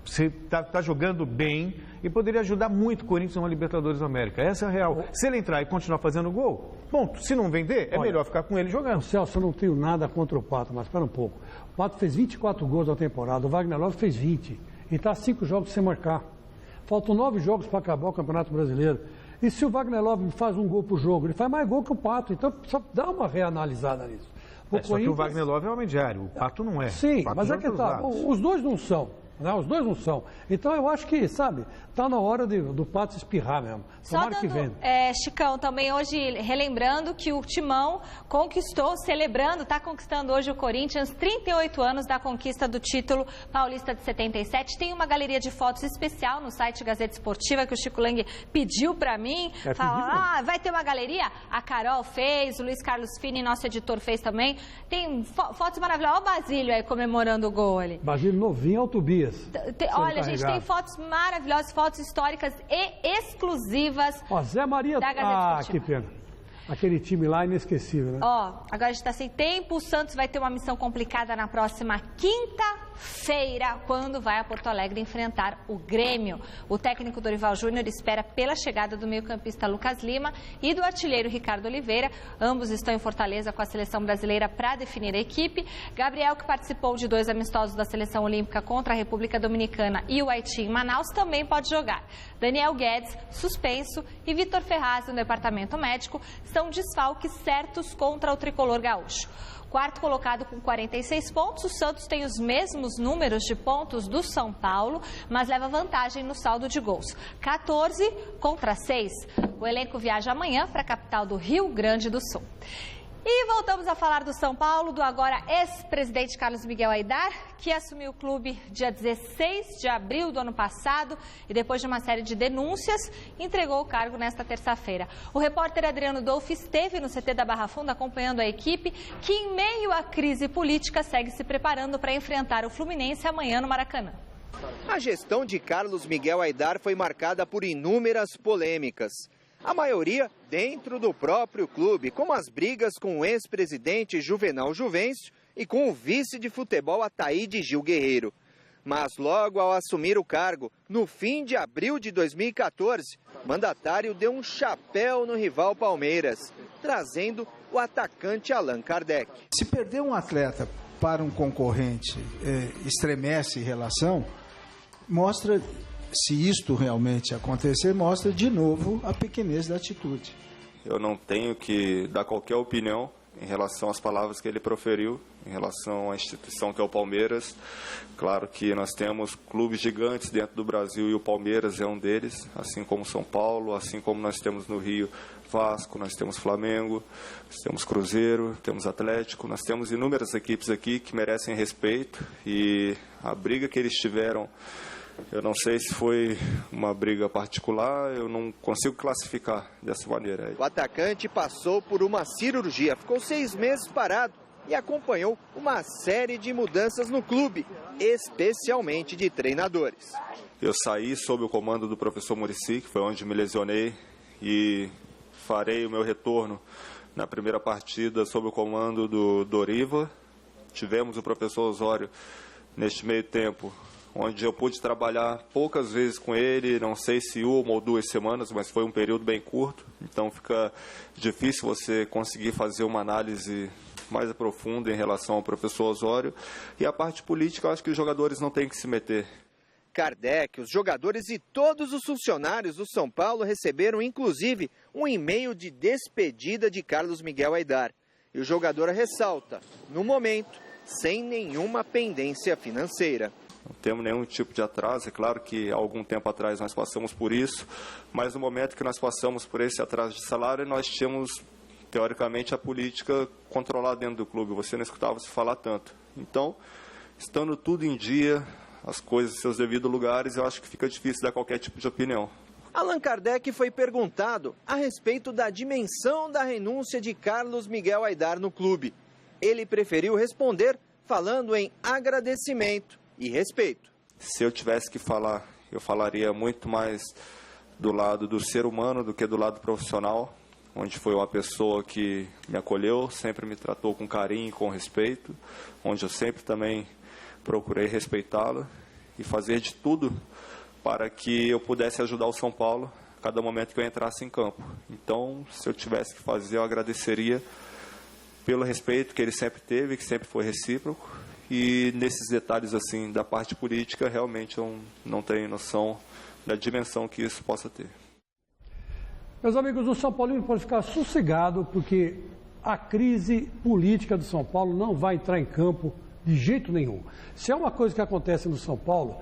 Você está jogando bem e poderia ajudar muito o Corinthians numa Libertadores da América. Essa é a real. Se ele entrar e continuar fazendo gol, ponto. Se não vender, melhor ficar com ele jogando. Celso, eu não tenho nada contra o Pato, mas espera um pouco. O Pato fez 24 gols na temporada, o Wagner Love fez 20. E está 5 jogos sem marcar. Faltam 9 jogos para acabar o Campeonato Brasileiro. E se o Wagner Love faz um gol por jogo, ele faz mais gol que o Pato. Então, precisa dar uma reanalisada nisso. Só que o Wagner Love é homem diário, o Pato não é. Sim, mas é que os dois não são. Os dois não são. Então, eu acho que, sabe, está na hora do Pato espirrar mesmo. Tomara que venda. Chicão, também hoje, relembrando que o Timão está conquistando hoje o Corinthians, 38 anos da conquista do título paulista de 77. Tem uma galeria de fotos especial no site Gazeta Esportiva, que o Chico Lang pediu para mim. Vai ter uma galeria? A Carol fez, o Luiz Carlos Fini, nosso editor, fez também. Tem fotos maravilhosas. Olha o Basílio aí comemorando o gol ali. Basílio novinho ao Tobias. Olha, a gente tem fotos maravilhosas, fotos históricas e exclusivas Zé Maria da Gazeta Esportiva. Que pena. Aquele time lá inesquecível, né? Agora a gente está sem tempo. O Santos vai ter uma missão complicada na próxima quinta-feira, quando vai a Porto Alegre enfrentar o Grêmio. O técnico Dorival Júnior espera pela chegada do meio-campista Lucas Lima e do artilheiro Ricardo Oliveira. Ambos estão em Fortaleza com a seleção brasileira para definir a equipe. Gabriel, que participou de 2 amistosos da seleção olímpica contra a República Dominicana e o Haiti em Manaus, também pode jogar. Daniel Guedes, suspenso, e Vitor Ferraz, no departamento médico, são desfalques certos contra o tricolor gaúcho. Quarto colocado com 46 pontos, o Santos tem os mesmos números de pontos do São Paulo, mas leva vantagem no saldo de gols. 14 contra 6. O elenco viaja amanhã para a capital do Rio Grande do Sul. E voltamos a falar do São Paulo, do agora ex-presidente Carlos Miguel Aidar, que assumiu o clube dia 16 de abril do ano passado e, depois de uma série de denúncias, entregou o cargo nesta terça-feira. O repórter Adriano Dolfi esteve no CT da Barra Funda acompanhando a equipe, que, em meio à crise política, segue se preparando para enfrentar o Fluminense amanhã no Maracanã. A gestão de Carlos Miguel Aidar foi marcada por inúmeras polêmicas. A maioria dentro do próprio clube, como as brigas com o ex-presidente Juvenal Juvencio e com o vice de futebol Ataíde Gil Guerreiro. Mas logo ao assumir o cargo, no fim de abril de 2014, o mandatário deu um chapéu no rival Palmeiras, trazendo o atacante Allan Kardec. Se perder um atleta para um concorrente estremece relação, mostra, se isto realmente acontecer, mostra de novo a pequenez da atitude. Eu não tenho que dar qualquer opinião em relação às palavras que ele proferiu, em relação à instituição que é o Palmeiras. Claro que nós temos clubes gigantes dentro do Brasil e o Palmeiras é um deles, assim como São Paulo, assim como nós temos no Rio Vasco, nós temos Flamengo, nós temos Cruzeiro, temos Atlético, nós temos inúmeras equipes aqui que merecem respeito e a briga que eles tiveram, eu não sei se foi uma briga particular, eu não consigo classificar dessa maneira. O atacante passou por uma cirurgia, ficou 6 meses parado e acompanhou uma série de mudanças no clube, especialmente de treinadores. Eu saí sob o comando do professor Muricy, que foi onde me lesionei, e farei o meu retorno na primeira partida sob o comando do Doriva. Tivemos o professor Osório neste meio tempo, onde eu pude trabalhar poucas vezes com ele, não sei se 1 ou 2 semanas, mas foi um período bem curto, então fica difícil você conseguir fazer uma análise mais profunda em relação ao professor Osório. E a parte política, eu acho que os jogadores não têm que se meter. Kardec, os jogadores e todos os funcionários do São Paulo receberam, inclusive, um e-mail de despedida de Carlos Miguel Aidar. E o jogador ressalta, no momento, sem nenhuma pendência financeira. Não temos nenhum tipo de atraso, é claro que há algum tempo atrás nós passamos por isso, mas no momento que nós passamos por esse atraso de salário, nós tínhamos, teoricamente, a política controlada dentro do clube, você não escutava se falar tanto. Então, estando tudo em dia, as coisas em seus devidos lugares, eu acho que fica difícil dar qualquer tipo de opinião. Allan Kardec foi perguntado a respeito da dimensão da renúncia de Carlos Miguel Aidar no clube. Ele preferiu responder falando em agradecimento e respeito. Se eu tivesse que falar, eu falaria muito mais do lado do ser humano do que do lado profissional, onde foi uma pessoa que me acolheu, sempre me tratou com carinho e com respeito, onde eu sempre também procurei respeitá-la e fazer de tudo para que eu pudesse ajudar o São Paulo a cada momento que eu entrasse em campo. Então, se eu tivesse que fazer, eu agradeceria pelo respeito que ele sempre teve, que sempre foi recíproco. E nesses detalhes assim da parte política, realmente eu não tenho noção da dimensão que isso possa ter. Meus amigos, o São Paulo pode ficar sossegado, porque a crise política do São Paulo não vai entrar em campo de jeito nenhum. Se é uma coisa que acontece no São Paulo,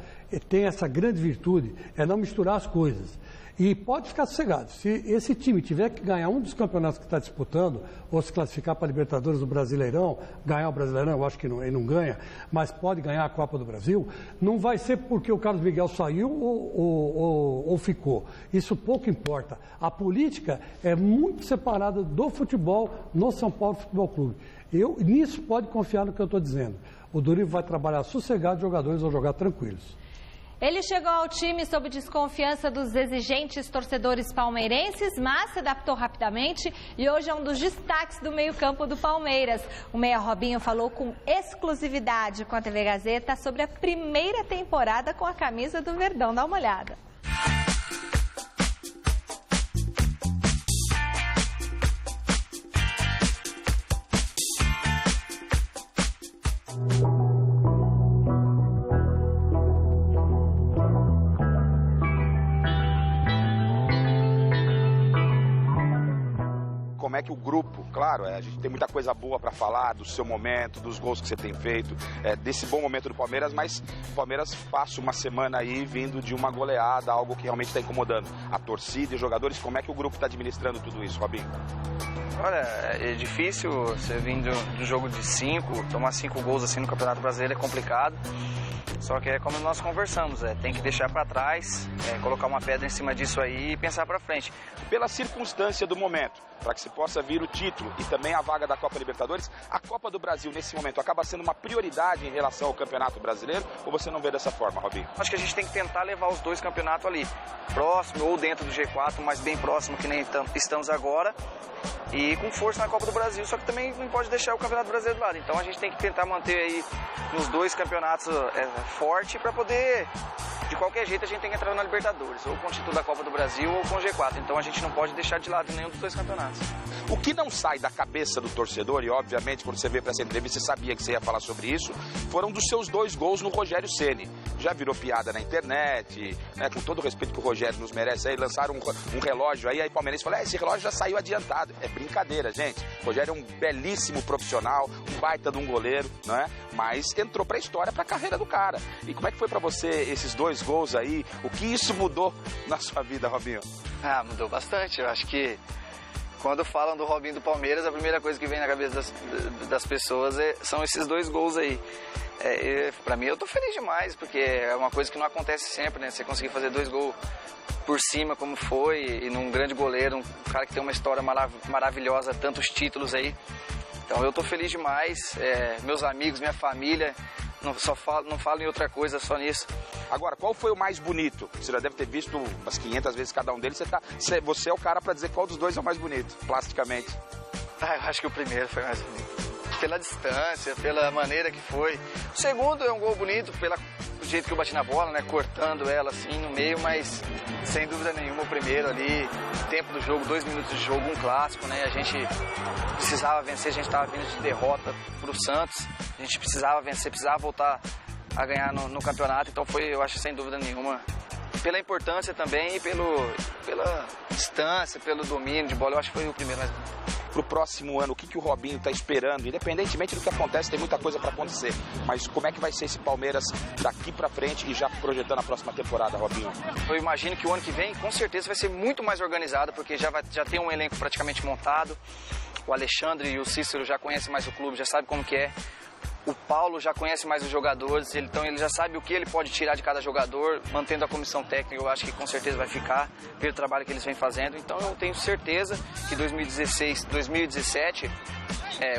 tem essa grande virtude, é não misturar as coisas. E pode ficar sossegado, se esse time tiver que ganhar um dos campeonatos que está disputando, ou se classificar para a Libertadores do Brasileirão, ganhar o Brasileirão, eu acho que ele não ganha, mas pode ganhar a Copa do Brasil, não vai ser porque o Carlos Miguel saiu ou ficou. Isso pouco importa. A política é muito separada do futebol no São Paulo Futebol Clube. Nisso pode confiar no que eu estou dizendo. O Dorival vai trabalhar sossegado, os jogadores vão jogar tranquilos. Ele chegou ao time sob desconfiança dos exigentes torcedores palmeirenses, mas se adaptou rapidamente e hoje é um dos destaques do meio-campo do Palmeiras. O meia Robinho falou com exclusividade com a TV Gazeta sobre a primeira temporada com a camisa do Verdão. Dá uma olhada. Como é que o grupo, claro, a gente tem muita coisa boa para falar do seu momento, dos gols que você tem feito, desse bom momento do Palmeiras, mas o Palmeiras passa uma semana aí vindo de uma goleada, algo que realmente está incomodando a torcida e os jogadores. Como é que o grupo está administrando tudo isso, Robinho? Olha, é difícil você vir do jogo de 5, tomar 5 gols assim no Campeonato Brasileiro é complicado. Só que é como nós conversamos, tem que deixar para trás, colocar uma pedra em cima disso aí e pensar para frente. Pela circunstância do momento, para que se possa vir o título e também a vaga da Copa Libertadores, a Copa do Brasil nesse momento acaba sendo uma prioridade em relação ao Campeonato Brasileiro, ou você não vê dessa forma, Robinho? Acho que a gente tem que tentar levar os dois campeonatos ali, próximo ou dentro do G4, mas bem próximo que nem estamos agora, e com força na Copa do Brasil, só que também não pode deixar o Campeonato Brasileiro do lado. Então a gente tem que tentar manter aí nos dois campeonatos forte para poder, de qualquer jeito, a gente tem que entrar na Libertadores, ou com o título da Copa do Brasil ou com o G4. Então a gente não pode deixar de lado nenhum dos dois campeonatos. O que não sai da cabeça do torcedor, e obviamente quando você veio para essa entrevista você sabia que você ia falar sobre isso, foram dos seus 2 gols no Rogério Ceni. Já virou piada na internet, né, com todo o respeito que o Rogério nos merece, aí lançaram um relógio aí o palmeirense falou, esse relógio já saiu adiantado. É brincadeira, gente. O Rogério é um belíssimo profissional, um baita de um goleiro, né? Mas entrou pra história, pra carreira do cara. E como é que foi pra você esses 2 gols aí? O que isso mudou na sua vida, Robinho? Mudou bastante. Eu acho que quando falam do Robinho do Palmeiras, a primeira coisa que vem na cabeça das pessoas são esses 2 gols aí. Pra mim, eu tô feliz demais, porque é uma coisa que não acontece sempre, né? Você conseguir fazer 2 gols por cima, como foi, e num grande goleiro, um cara que tem uma história maravilhosa, tantos títulos aí. Então eu tô feliz demais, meus amigos, minha família, não falo em outra coisa, só nisso. Agora, qual foi o mais bonito? Você já deve ter visto umas 500 vezes cada um deles, você é o cara pra dizer qual dos 2 é o mais bonito, plasticamente. Eu acho que o primeiro foi mais bonito. Pela distância, pela maneira que foi. O segundo é um gol bonito, pelo jeito que eu bati na bola, né? Cortando ela assim no meio, mas sem dúvida nenhuma o primeiro ali, tempo do jogo, 2 minutos de jogo, um clássico, né? A gente precisava vencer, a gente estava vindo de derrota pro Santos, a gente precisava vencer, precisava voltar a ganhar no campeonato, então foi, eu acho, sem dúvida nenhuma, pela importância também e pela distância, pelo domínio de bola, eu acho que foi o primeiro mais bonito. Para o próximo ano, o que o Robinho está esperando? Independentemente do que acontece, tem muita coisa para acontecer. Mas como é que vai ser esse Palmeiras daqui para frente e já projetando a próxima temporada, Robinho? Eu imagino que o ano que vem, com certeza, vai ser muito mais organizado, porque já tem um elenco praticamente montado. O Alexandre e o Cícero já conhecem mais o clube, já sabem como que é. O Paulo já conhece mais os jogadores, então ele já sabe o que ele pode tirar de cada jogador, mantendo a comissão técnica, eu acho que com certeza vai ficar, pelo trabalho que eles vêm fazendo. Então eu tenho certeza que 2016, 2017,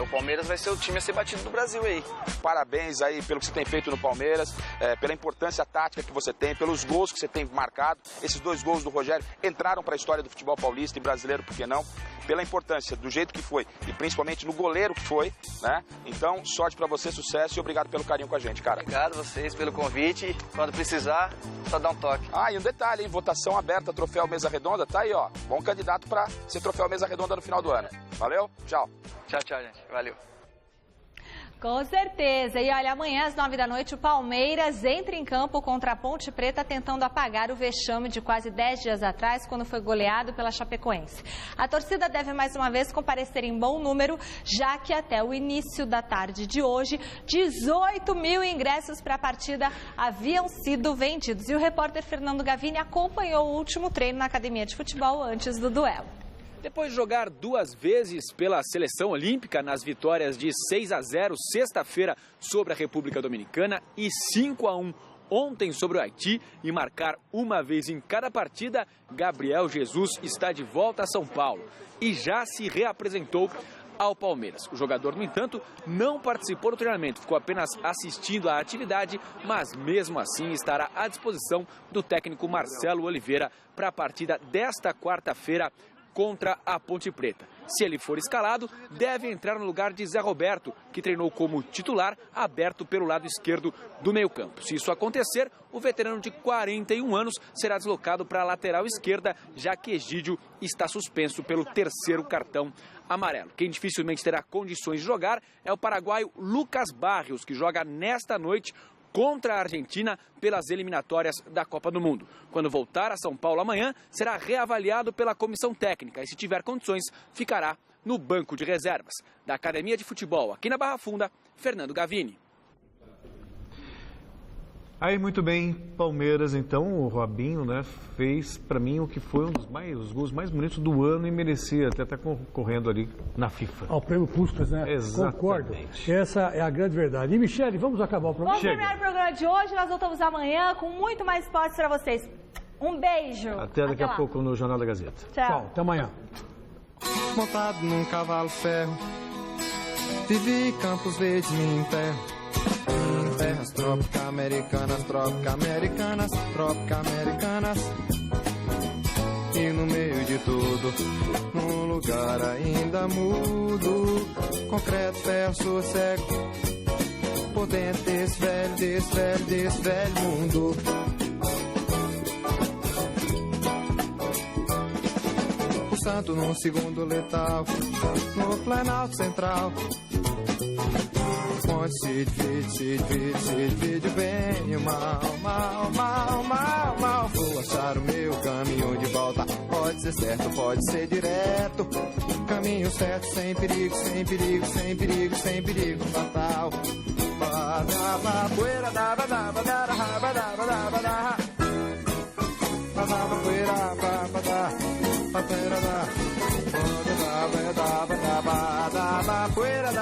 o Palmeiras vai ser o time a ser batido do Brasil aí. Parabéns aí pelo que você tem feito no Palmeiras, pela importância tática que você tem, pelos gols que você tem marcado. Esses 2 gols do Rogério entraram para a história do futebol paulista e brasileiro, por que não? Pela importância do jeito que foi e principalmente no goleiro que foi, né? Então, sorte pra você, sucesso e obrigado pelo carinho com a gente, cara. Obrigado a vocês pelo convite. Quando precisar, só dá um toque. E um detalhe, hein? Votação aberta, troféu Mesa Redonda, tá aí, ó. Bom candidato pra ser troféu Mesa Redonda no final do ano. Valeu? Tchau. Tchau, gente. Valeu. Com certeza. E olha, amanhã às 9 da noite o Palmeiras entra em campo contra a Ponte Preta tentando apagar o vexame de quase 10 dias atrás, quando foi goleado pela Chapecoense. A torcida deve mais uma vez comparecer em bom número, já que até o início da tarde de hoje, 18 mil ingressos para a partida haviam sido vendidos. E o repórter Fernando Gavini acompanhou o último treino na academia de futebol antes do duelo. Depois de jogar 2 vezes pela seleção olímpica nas vitórias de 6-0 sexta-feira sobre a República Dominicana e 5-1 ontem sobre o Haiti e marcar uma vez em cada partida, Gabriel Jesus está de volta a São Paulo e já se reapresentou ao Palmeiras. O jogador, no entanto, não participou do treinamento, ficou apenas assistindo à atividade, mas mesmo assim estará à disposição do técnico Marcelo Oliveira para a partida desta quarta-feira contra a Ponte Preta. Se ele for escalado, deve entrar no lugar de Zé Roberto, que treinou como titular, aberto pelo lado esquerdo do meio-campo. Se isso acontecer, o veterano de 41 anos será deslocado para a lateral esquerda, já que Egídio está suspenso pelo 3º cartão amarelo. Quem dificilmente terá condições de jogar é o paraguaio Lucas Barrios, que joga nesta noite contra a Argentina pelas eliminatórias da Copa do Mundo. Quando voltar a São Paulo amanhã, será reavaliado pela comissão técnica e, se tiver condições, ficará no banco de reservas. Da Academia de Futebol, aqui na Barra Funda, Fernando Gavini. Aí, muito bem, Palmeiras, então, o Robinho, né, fez para mim o que foi os gols mais bonitos do ano e merecia até estar concorrendo ali na FIFA. Ao prêmio Puskas, né? Exatamente. Concordo. Essa é a grande verdade. E, Michele, vamos acabar o programa? Vamos terminar o programa de hoje, nós voltamos amanhã com muito mais esportes para vocês. Um beijo. Até daqui a pouco no Jornal da Gazeta. Tchau. Até amanhã. Montado num cavalo ferro, vivi em Campos Verdes, me enterro em terras trópico-americanas, trópico-americanas, trópico-americanas. E no meio de tudo, num lugar ainda mudo, concreto, ferro, sou cego, por dentro desse velho mundo. Pulsando num segundo letal, no Planalto Central, onde se divide o bem e o mal. Vou achar o meu caminho de volta, pode ser certo, pode ser direto, caminho certo, sem perigo fatal. Poeira da poeira da